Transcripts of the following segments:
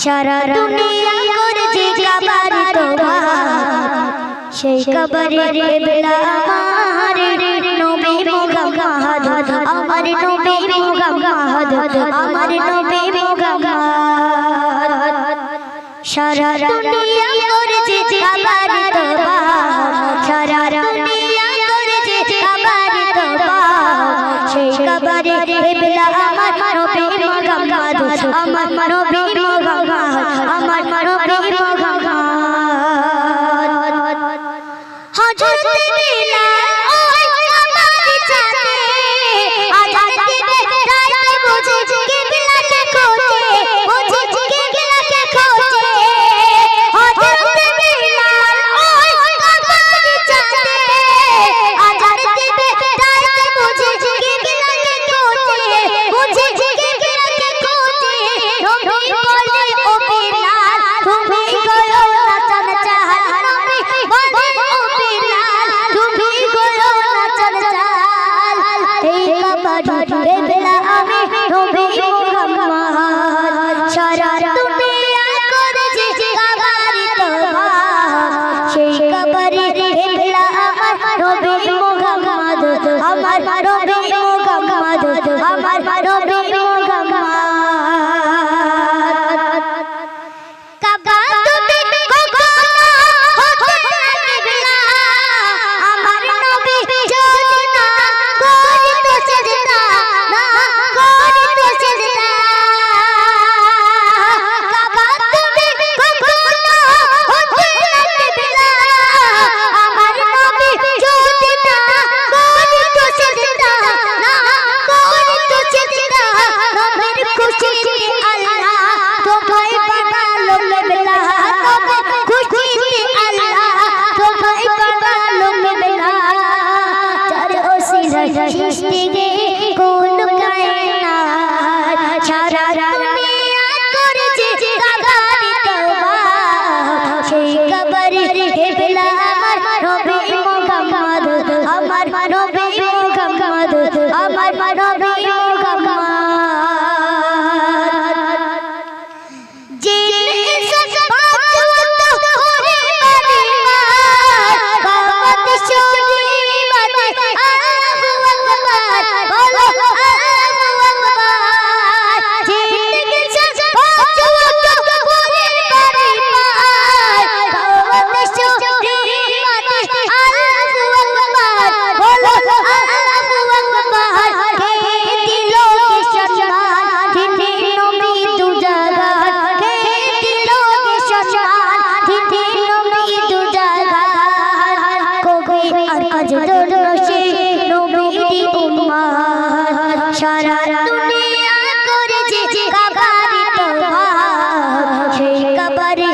সারা দুনিয়া করছে কাবারি তোবা সেই কাবারে বেলা আমার নবী মুহাম্মদ আমার নবী মুহাম্মদ আমার নবী মুহাম্মদ সারা দুনিয়া করছে কাবারি তোবা সারা দুনিয়া করছে কাবারি তোবা সেই কাবারে বেলা আমার নবী মুহাম্মদ আমার নবী মুহাম্মদ আমার নবী মুহাম্মদ হযরত বিলাল ওই কাবারে যাবে আজান দিবে রাতে বুঝে কিবলাকে খোঁজে বুঝে কিবলাকে খোঁজে হযরত বিলাল ওই কাবারে যাবে আজান দিবে রাতে বুঝে কিবলাকে খোঁজে বুঝে কিবলাকে খোঁজে নবী বলে ও বিলাল তুমি গয়ো নাচন চাহার নবী বলে ও বিলাল তুমি গয়ো নাচন চাল এই কাবারে বেলা আমি নবী মুহাম্মদ সারা দুনিয়া করছে কাবারি তোবা সেই কাবারে বেলা আমার নবী মুহাম্মদ আমার নবী মুহাম্মদ আমার নবী মুহাম্মদ কাবা তুমি কখনো হতে লাগবে না আমার নবী যদি না করিত সেজদা না করিত সেজদা কাবা তুমি কখনো হতে লাগবে না আমার নবী যদি না করিত সেজদা না করিত সেজদা নবীর খুশিতে আল্লাহ তোমায় বানালো মেলা নবীর খুশিতে আল্লাহ তোমায় বানালো মেলা চার ওসিলা সৃষ্টি গে কোন কায়নাত সারা দুনিয়া করছে কাবারি তোবা সেই কাবারে বেলা আমার নবী মুহাম্মদ আমার নবী মুহাম্মদ আমার নবী মুহাম্মদ জিন ইনসান বাজুত হরে পরিবার কাবাত শরীফাতে আল্লাহু আকবার বলো আল্লাহু আকবার জিন ইনসান বাজুত হরে পরিবার কাবাত শরীফাতে আল্লাহু আকবার বলো আল্লাহু আকবার কে দিল কে সম্মান তিনি নবী দু জাগাত কে দিল কে সম্মান তিনি নবী দু জাগাত কবি আর আজ দরশে নবীর উম্মত সারা দুনিয়া করছে কাবারি তোবা সেই কাবারে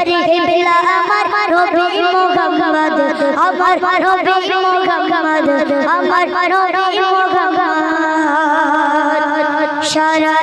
বেলা আমার নবী মুহাম্মদ আমার নবী মুহাম্মদ আমার নবী মুহাম্মদ সারা